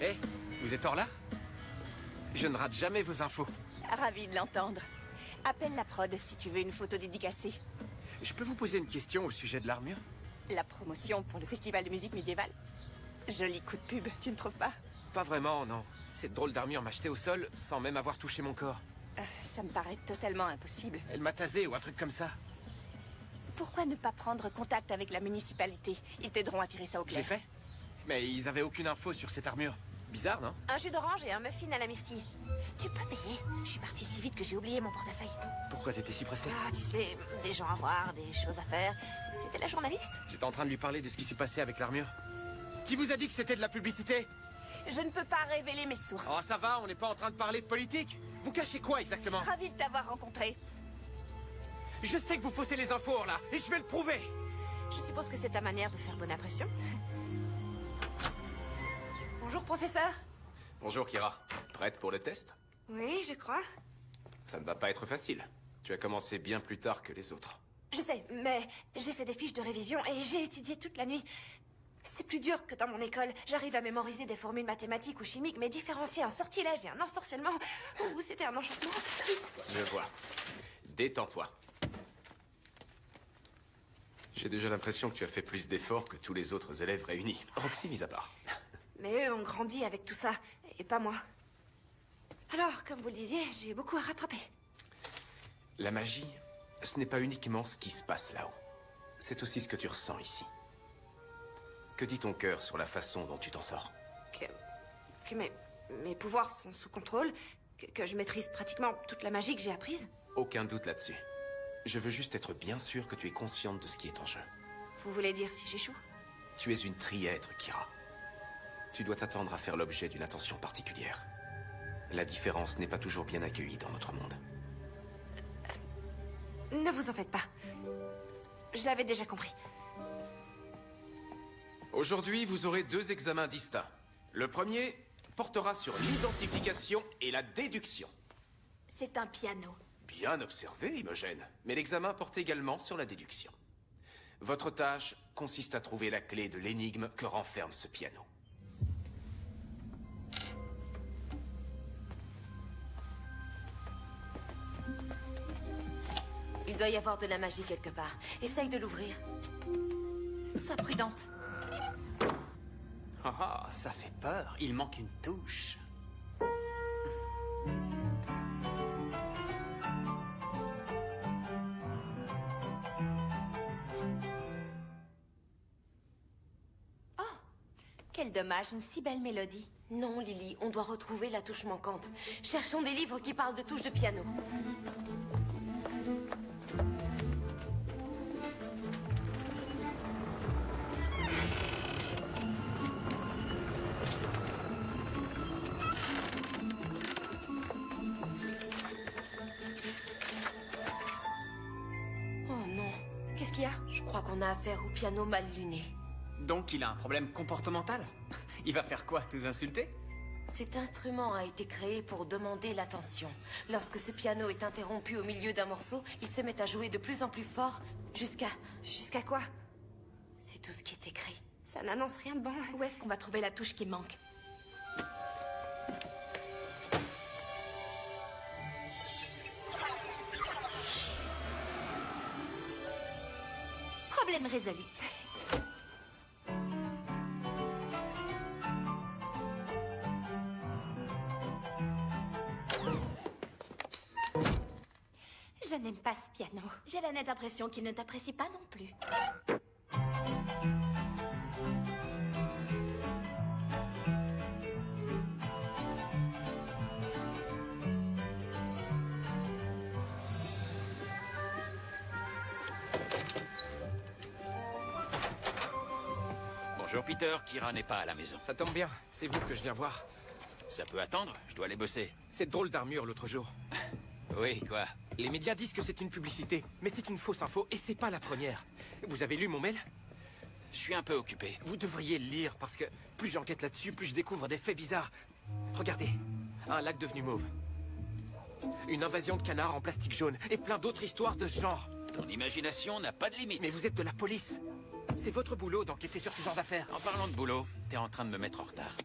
Hé, vous êtes hors là? Je ne rate jamais vos infos. Ravi de l'entendre. Appelle la prod si tu veux une photo dédicacée. Je peux vous poser une question au sujet de l'armure? La promotion pour le festival de musique médiévale. Joli coup de pub, tu ne trouves pas? Pas vraiment, non. Cette drôle d'armure m'a jeté au sol sans même avoir touché mon corps. Ça me paraît totalement impossible. Elle m'a tasé ou un truc comme ça. Pourquoi ne pas prendre contact avec la municipalité? Ils t'aideront à tirer ça au Je l'ai clair. fait. Mais ils avaient aucune info sur cette armure. Bizarre, non? Un jus d'orange et un muffin à la myrtille. Tu peux payer? Je suis partie si vite que j'ai oublié mon portefeuille. Pourquoi t'étais si pressé? Ah, tu sais, des gens à voir, des choses à faire. C'était la journaliste? J'étais en train de lui parler de ce qui s'est passé avec l'armure. Qui vous a dit que c'était de la publicité? Je ne peux pas révéler mes sources. Oh, ça va, on n'est pas en train de parler de politique. Vous cachez quoi exactement? Ravi de t'avoir rencontré. Je sais que vous faussez les infos, là, et je vais le prouver. Je suppose que c'est ta manière de faire bonne impression. Bonjour, professeur. Bonjour Kira. Prête pour le test? Oui, je crois. Ça ne va pas être facile. Tu as commencé bien plus tard que les autres. Je sais, mais j'ai fait des fiches de révision et j'ai étudié toute la nuit. C'est plus dur que dans mon école. J'arrive à mémoriser des formules mathématiques ou chimiques, mais différencier un sortilège et un ensorcellement, ou c'était un enchantement. Je vois. Détends-toi. J'ai déjà l'impression que tu as fait plus d'efforts que tous les autres élèves réunis. Roxy mis à part. Mais eux ont grandi avec tout ça, et pas moi. Alors, comme vous le disiez, j'ai beaucoup à rattraper. La magie, ce n'est pas uniquement ce qui se passe là-haut. C'est aussi ce que tu ressens ici. Que dit ton cœur sur la façon dont tu t'en sors? Que mes pouvoirs sont sous contrôle, que je maîtrise pratiquement toute la magie que j'ai apprise. Aucun doute là-dessus. Je veux juste être bien sûr que tu es consciente de ce qui est en jeu. Vous voulez dire si j'échoue? Tu es une trièdre, Kira. Tu dois t'attendre à faire l'objet d'une attention particulière. La différence n'est pas toujours bien accueillie dans notre monde. Ne vous en faites pas. Je l'avais déjà compris. Aujourd'hui, vous aurez 2 examens distincts. Le premier portera sur l'identification et la déduction. C'est un piano. Bien observé, Imogène. Mais l'examen porte également sur la déduction. Votre tâche consiste à trouver la clé de l'énigme que renferme ce piano. Il doit y avoir de la magie quelque part. Essaye de l'ouvrir. Sois prudente. Ah, ça fait peur. Il manque une touche. Quel dommage, une si belle mélodie. Non, Lily, on doit retrouver la touche manquante. Cherchons des livres qui parlent de touches de piano. Oh non. Qu'est-ce qu'il y a? Je crois qu'on a affaire au piano mal luné. Donc il a un problème comportemental? Il va faire quoi, nous insulter? Cet instrument a été créé pour demander l'attention. Lorsque ce piano est interrompu au milieu d'un morceau, il se met à jouer de plus en plus fort, jusqu'à... Jusqu'à quoi? C'est tout ce qui est écrit. Ça n'annonce rien de bon. Où est-ce qu'on va trouver la touche qui manque? Problème résolu. Je n'aime pas ce piano. J'ai la nette impression qu'il ne t'apprécie pas non plus. Bonjour Peter, Kira n'est pas à la maison. Ça tombe bien, c'est vous que je viens voir. Ça peut attendre, je dois aller bosser. Cette drôle d'armure l'autre jour. Oui, quoi? Les médias disent que c'est une publicité, mais c'est une fausse info et c'est pas la première. Vous avez lu mon mail? Je suis un peu occupé. Vous devriez le lire parce que plus j'enquête là-dessus, plus je découvre des faits bizarres. Regardez, un lac devenu mauve. Une invasion de canards en plastique jaune et plein d'autres histoires de ce genre. Ton imagination n'a pas de limite. Mais vous êtes de la police. C'est votre boulot d'enquêter sur ce genre d'affaires. En parlant de boulot, t'es en train de me mettre en retard.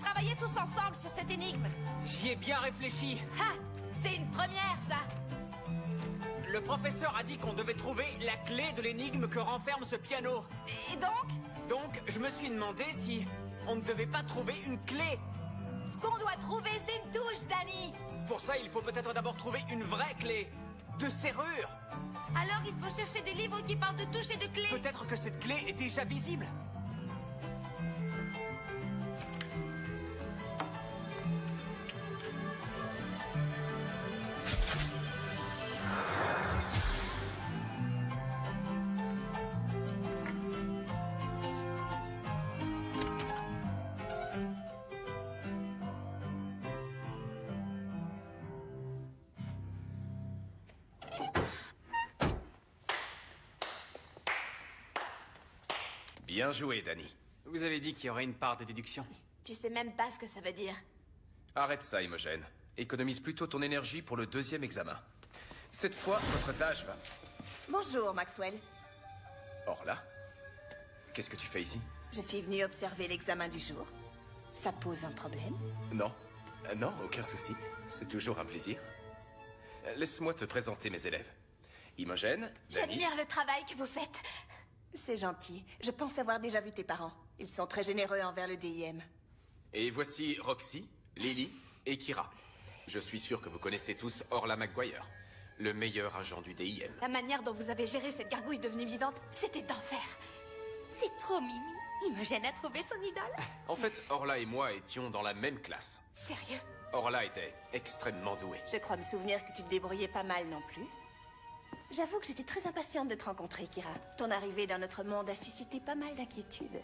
travailler tous ensemble sur cette énigme. J'y ai bien réfléchi. Ah, c'est une première, ça. Le professeur a dit qu'on devait trouver la clé de l'énigme que renferme ce piano. Et donc, Donc, je me suis demandé si on ne devait pas trouver une clé. ce qu'on doit trouver, c'est une touche, Danny. Pour ça, il faut peut-être d'abord trouver une vraie clé. De serrure. Alors il faut chercher des livres qui parlent de touches et de clés. Peut-être que cette clé est déjà visible. Bien joué, Danny. Vous avez dit qu'il y aurait une part de déduction. Tu sais même pas ce que ça veut dire. Arrête ça, Imogen. Économise plutôt ton énergie pour le deuxième examen. Cette fois, votre tâche va... Bonjour, Maxwell. Orla, qu'est-ce que tu fais ici? Je suis venue observer l'examen du jour. Ça pose un problème? Non. Non, aucun souci. C'est toujours un plaisir. Laisse-moi te présenter mes élèves. Imogen, Danny... J'admire le travail que vous faites. C'est gentil. Je pense avoir déjà vu tes parents. Ils sont très généreux envers le DIM. Et voici Roxy, Lily et Kira. Je suis sûr que vous connaissez tous Orla McGuire, le meilleur agent du DIM. La manière dont vous avez géré cette gargouille devenue vivante, c'était d'enfer. C'est trop Mimi. Imogen a trouvé son idole. En fait, Orla et moi étions dans la même classe. Sérieux? Orla était extrêmement douée. Je crois me souvenir que tu te débrouillais pas mal non plus. J'avoue que j'étais très impatiente de te rencontrer, Kira. Ton arrivée dans notre monde a suscité pas mal d'inquiétudes.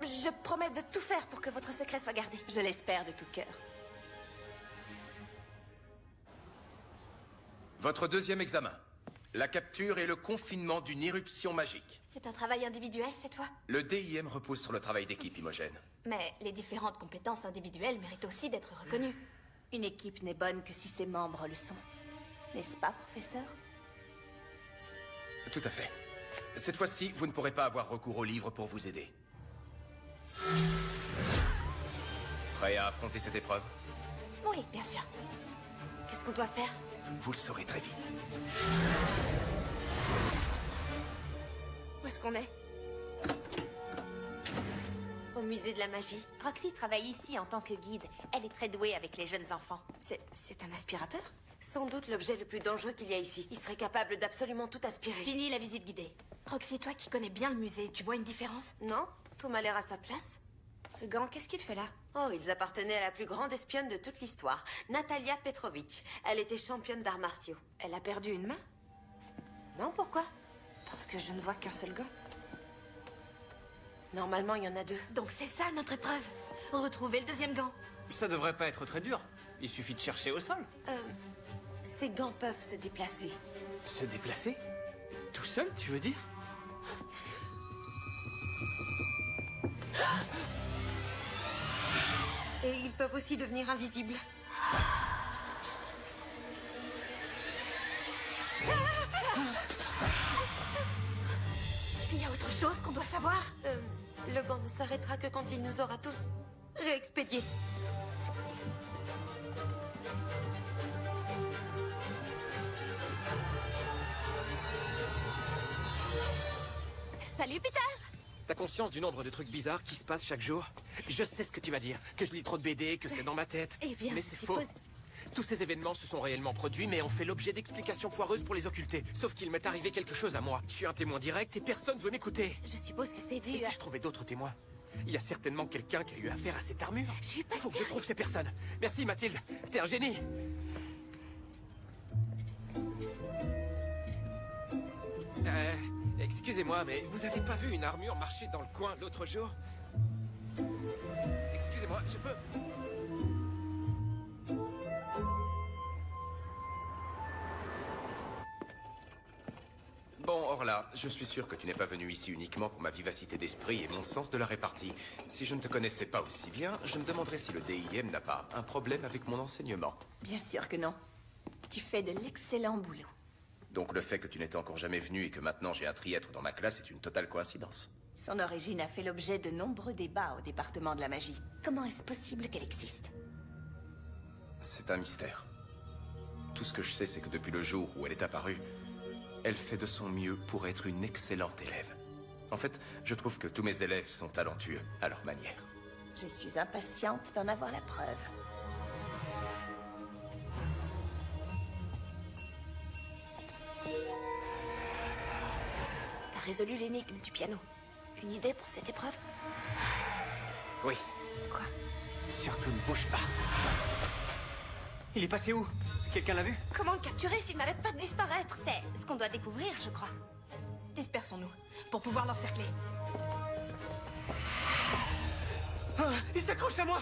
Je promets de tout faire pour que votre secret soit gardé. Je l'espère de tout cœur. Votre deuxième examen. La capture et le confinement d'une éruption magique. C'est un travail individuel cette fois? Le DIM repose sur le travail d'équipe, Imogen. Mais les différentes compétences individuelles méritent aussi d'être reconnues. Une équipe n'est bonne que si ses membres le sont. N'est-ce pas, professeur? Tout à fait. Cette fois-ci, vous ne pourrez pas avoir recours au livre pour vous aider. Prêt à affronter cette épreuve? Oui, bien sûr. Qu'est-ce qu'on doit faire? Vous le saurez très vite. Où est-ce qu'on est? Au musée de la magie. Roxy travaille ici en tant que guide. Elle est très douée avec les jeunes enfants. C'est un aspirateur? Sans doute l'objet le plus dangereux qu'il y a ici. Il serait capable d'absolument tout aspirer. Fini la visite guidée. Roxy, toi qui connais bien le musée, tu vois une différence? Non? Tout m'a l'air à sa place. Ce gant, qu'est-ce qu'il te fait là? Oh, ils appartenaient à la plus grande espionne de toute l'histoire, Natalia Petrovitch. Elle était championne d'arts martiaux. Elle a perdu une main? Non, pourquoi? Parce que je ne vois qu'un seul gant. Normalement, il y en a deux. Donc c'est ça notre épreuve. Retrouver le deuxième gant. Ça devrait pas être très dur. Il suffit de chercher au sol. Ces gants peuvent se déplacer. Se déplacer? Tout seul, tu veux dire? Et ils peuvent aussi devenir invisibles. Il y a autre chose qu'on doit savoir? Le gant ne s'arrêtera que quand il nous aura tous réexpédiés. Salut, Peter! T'as conscience du nombre de trucs bizarres qui se passent chaque jour? Je sais ce que tu vas dire, que je lis trop de BD, que c'est dans ma tête. Eh bien, mais je c'est faux. suppose- Tous ces événements se sont réellement produits, mais ont fait l'objet d'explications foireuses pour les occulter. Sauf qu'il m'est arrivé quelque chose à moi. Je suis un témoin direct et personne veut m'écouter. Je suppose que c'est Et dû si à... je trouvais d'autres témoins? Il y a certainement quelqu'un qui a eu affaire à cette armure. Je suis pas Il faut que je sûre. trouve ces personnes. Merci Mathilde, t'es un génie. Excusez-moi, mais vous avez pas vu une armure marcher dans le coin l'autre jour? Excusez-moi, je peux... Bon, Orla, je suis sûr que tu n'es pas venu ici uniquement pour ma vivacité d'esprit et mon sens de la répartie. Si je ne te connaissais pas aussi bien, je me demanderais si le DIM n'a pas un problème avec mon enseignement. Bien sûr que non. Tu fais de l'excellent boulot. Donc le fait que tu n'étais encore jamais venu et que maintenant j'ai un triètre dans ma classe est une totale coïncidence. Son origine a fait l'objet de nombreux débats au département de la magie. Comment est-ce possible qu'elle existe? C'est un mystère. Tout ce que je sais, c'est que depuis le jour où elle est apparue, elle fait de son mieux pour être une excellente élève. En fait, je trouve que tous mes élèves sont talentueux à leur manière. Je suis impatiente d'en avoir la preuve. T'as résolu l'énigme du piano. Une idée pour cette épreuve? Oui. Quoi? Surtout ne bouge pas. Il est passé où? Quelqu'un l'a vu? Comment le capturer s'il n'arrête pas de disparaître? C'est ce qu'on doit découvrir, je crois. Dispersons-nous, pour pouvoir l'encercler. Ah, il s'accroche à moi!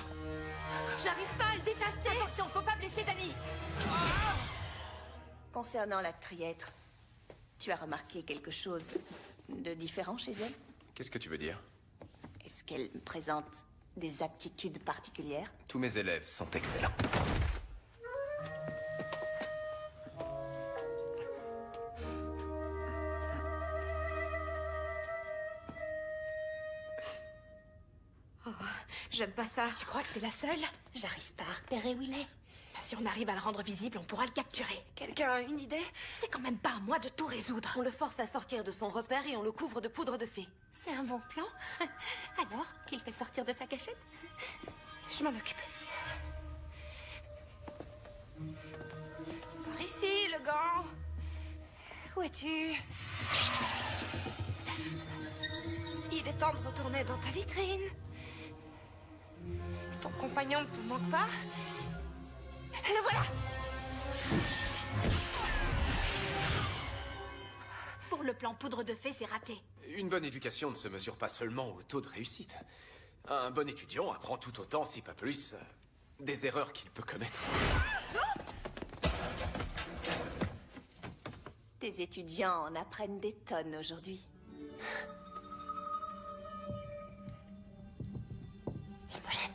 J'arrive pas à le détacher. Attention, faut pas blesser Dani. Concernant la triètre, tu as remarqué quelque chose de différent chez elle? Qu'est-ce que tu veux dire? Est-ce qu'elle présente des aptitudes particulières? Tous mes élèves sont excellents. J'aime pas ça. Tu crois que t'es la seule? J'arrive pas. Repérer où il est. Si on arrive à le rendre visible, on pourra le capturer. Quelqu'un a une idée? C'est quand même pas à moi de tout résoudre. On le force à sortir de son repère et on le couvre de poudre de fée. C'est un bon plan. Alors, qu'il fait sortir de sa cachette? Je m'en occupe. Par ici, le gant. Où es-tu? Il est temps de retourner dans ta vitrine. Ton compagnon ne te manque pas? Le voilà! Pour le plan poudre de fée, c'est raté. Une bonne éducation ne se mesure pas seulement au taux de réussite. Un bon étudiant apprend tout autant, si pas plus, des erreurs qu'il peut commettre. Tes étudiants en apprennent des tonnes aujourd'hui. Imogen.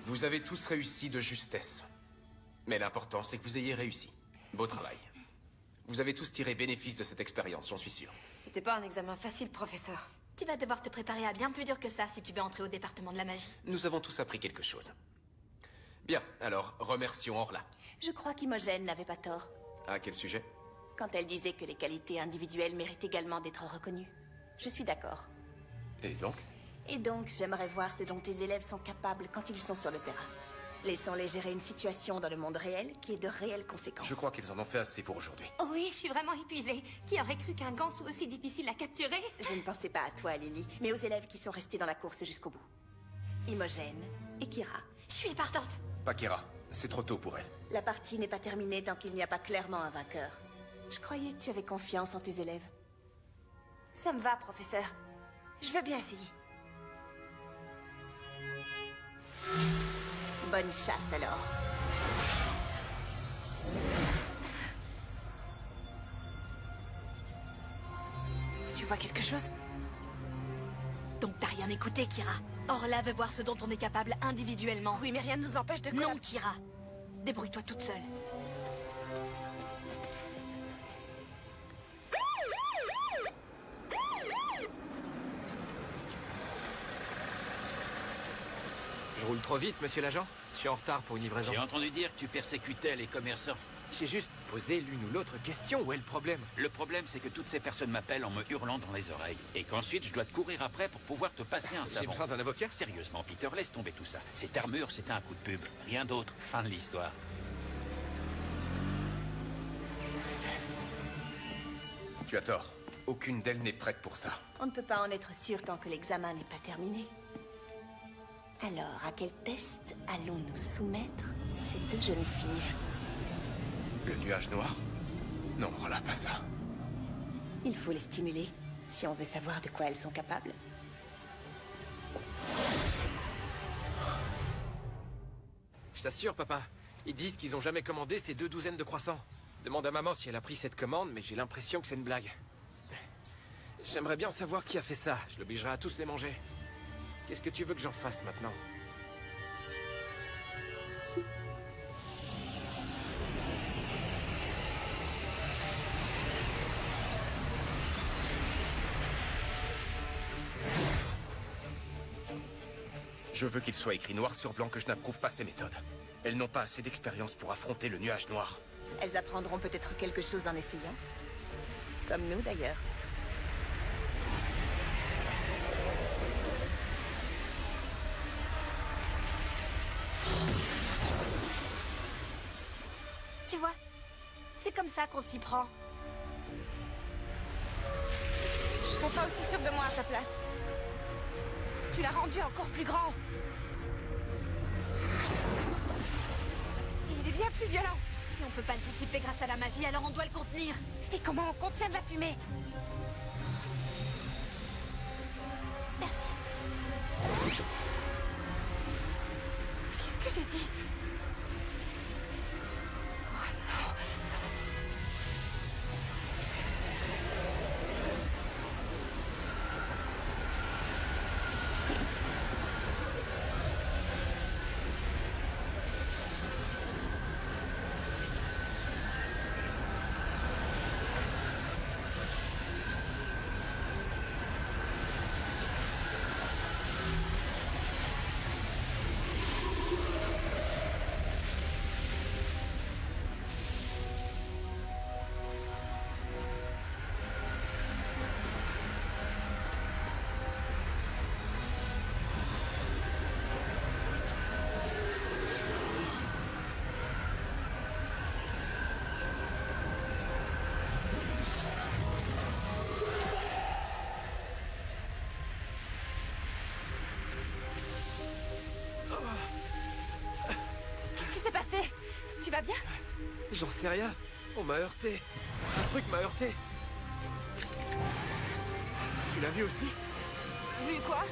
Vous avez tous réussi de justesse. Mais l'important, c'est que vous ayez réussi. Beau travail. Vous avez tous tiré bénéfice de cette expérience, j'en suis sûr. C'était pas un examen facile, professeur. Tu vas devoir te préparer à bien plus dur que ça si tu veux entrer au département de la magie. Nous avons tous appris quelque chose. Bien, alors, remercions Orla. Je crois qu'Imogen n'avait pas tort À quel sujet? quand elle disait que les qualités individuelles méritent également d'être reconnues. Je suis d'accord. Et donc? Et donc, j'aimerais voir ce dont tes élèves sont capables quand ils sont sur le terrain. Laissons-les gérer une situation dans le monde réel qui est de réelles conséquences. Je crois qu'ils en ont fait assez pour aujourd'hui. Oh oui, je suis vraiment épuisée. Qui aurait cru qu'un gant soit aussi difficile à capturer? Je ne pensais pas à toi, Lily, mais aux élèves qui sont restés dans la course jusqu'au bout. Imogen et Kira. Je suis partante. Pas Kira, c'est trop tôt pour elle. La partie n'est pas terminée tant qu'il n'y a pas clairement un vainqueur. Je croyais que tu avais confiance en tes élèves. Ça me va, professeur. Je veux bien essayer. Bonne chasse alors. Tu vois quelque chose? Donc t'as rien écouté, Kira. Orla veut voir ce dont on est capable individuellement. Oui, mais rien ne nous empêche de... Non, Kira. Débrouille-toi toute seule. Je roule trop vite, monsieur l'agent. Je suis en retard pour une livraison. J'ai entendu dire que tu persécutais les commerçants. J'ai juste posé l'une ou l'autre question. Où est le problème? Le problème, c'est que toutes ces personnes m'appellent en me hurlant dans les oreilles. Et qu'ensuite, je dois te courir après pour pouvoir te passer un J'ai savon. besoin d'un avocat? Sérieusement, Peter, laisse tomber tout ça. Cette armure, c'était un coup de pub. Rien d'autre. Fin de l'histoire. Tu as tort. Aucune d'elles n'est prête pour ça. On ne peut pas en être sûr tant que l'examen n'est pas terminé. Alors, à quel test allons-nous soumettre ces deux jeunes filles? Le nuage noir? Non, voilà, pas ça. Il faut les stimuler, si on veut savoir de quoi elles sont capables. Je t'assure, papa. Ils disent qu'ils ont jamais commandé ces 2 douzaines de croissants. Demande à maman si elle a pris cette commande, mais j'ai l'impression que c'est une blague. J'aimerais bien savoir qui a fait ça. Je l'obligerai à tous les manger. Qu'est-ce que tu veux que j'en fasse maintenant? Je veux qu'il soit écrit noir sur blanc que je n'approuve pas ces méthodes. Elles n'ont pas assez d'expérience pour affronter le nuage noir. Elles apprendront peut-être quelque chose en essayant. Comme nous, d'ailleurs. Tu vois, c'est comme ça qu'on s'y prend. Je serais pas aussi sûre de moi à sa place. Tu l'as rendu encore plus grand. Il est bien plus violent. Si on peut pas le dissiper grâce à la magie, alors on doit le contenir. Et comment on contient de la fumée? Merci. Qu'est-ce que j'ai dit? Tu vas bien? J'en sais rien. On m'a heurté. Un truc m'a heurté. Tu l'as vu aussi? Vu quoi?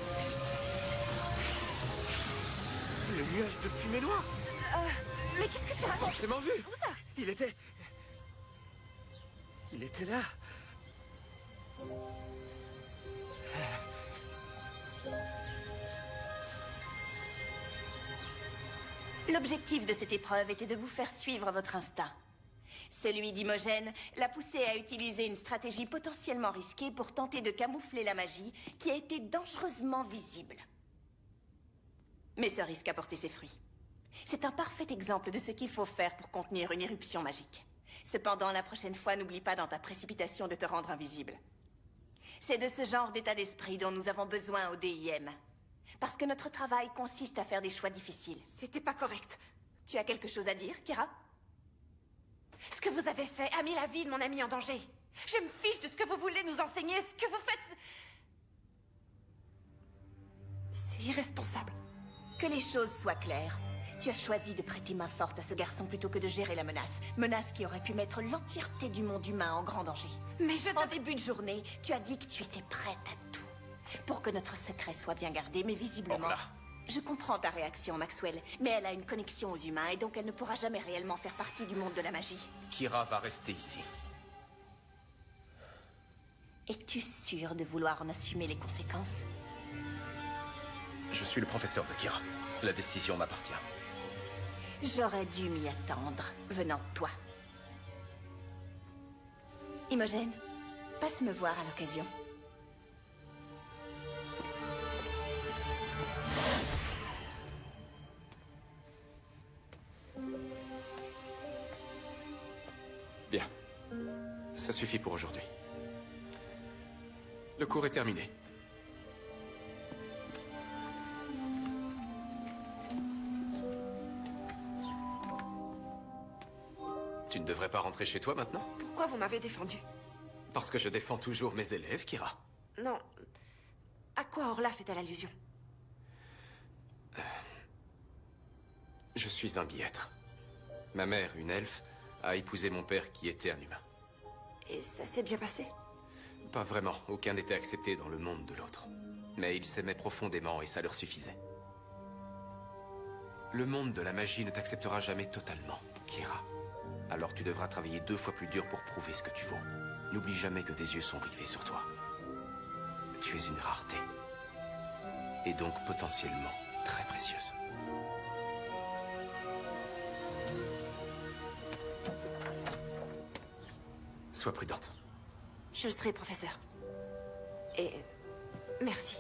Le nuage de fumée noire. Mais qu'est-ce que tu racontes? Forcément vu. Où ça? Il était là. L'objectif de cette épreuve était de vous faire suivre votre instinct. Celui d'Imogène l'a poussé à utiliser une stratégie potentiellement risquée pour tenter de camoufler la magie qui a été dangereusement visible. Mais ce risque a porté ses fruits. C'est un parfait exemple de ce qu'il faut faire pour contenir une éruption magique. Cependant, la prochaine fois, n'oublie pas dans ta précipitation de te rendre invisible. C'est de ce genre d'état d'esprit dont nous avons besoin au DIM. Parce que notre travail consiste à faire des choix difficiles. C'était pas correct. Tu as quelque chose à dire, Kira? Ce que vous avez fait a mis la vie de mon ami en danger. Je me fiche de ce que vous voulez nous enseigner. Ce que vous faites... c'est irresponsable. Que les choses soient claires. Tu as choisi de prêter main forte à ce garçon plutôt que de gérer la menace. Menace qui aurait pu mettre l'entièreté du monde humain en grand danger. Mais je... En début de journée, tu as dit que tu étais prête à tout. Pour que notre secret soit bien gardé, mais visiblement... Orla. Je comprends ta réaction, Maxwell, mais elle a une connexion aux humains et donc elle ne pourra jamais réellement faire partie du monde de la magie. Kira va rester ici. Es-tu sûr de vouloir en assumer les conséquences? Je suis le professeur de Kira. La décision m'appartient. J'aurais dû m'y attendre, venant de toi. Imogène, passe me voir à l'occasion. Bien. Ça suffit pour aujourd'hui. Le cours est terminé. Tu ne devrais pas rentrer chez toi maintenant? Pourquoi vous m'avez défendu? Parce que je défends toujours mes élèves, Kira. Non. À quoi Orla fait-elle allusion? Je suis un bi-être. Ma mère, une elfe, a épousé mon père qui était un humain. Et ça s'est bien passé? Pas vraiment, aucun n'était accepté dans le monde de l'autre. Mais ils s'aimaient profondément et ça leur suffisait. Le monde de la magie ne t'acceptera jamais totalement, Kira. Alors tu devras travailler 2 fois plus dur pour prouver ce que tu vaux. N'oublie jamais que tes yeux sont rivés sur toi. Tu es une rareté. Et donc potentiellement très précieuse. Sois prudente. Je le serai, professeur. Et... merci.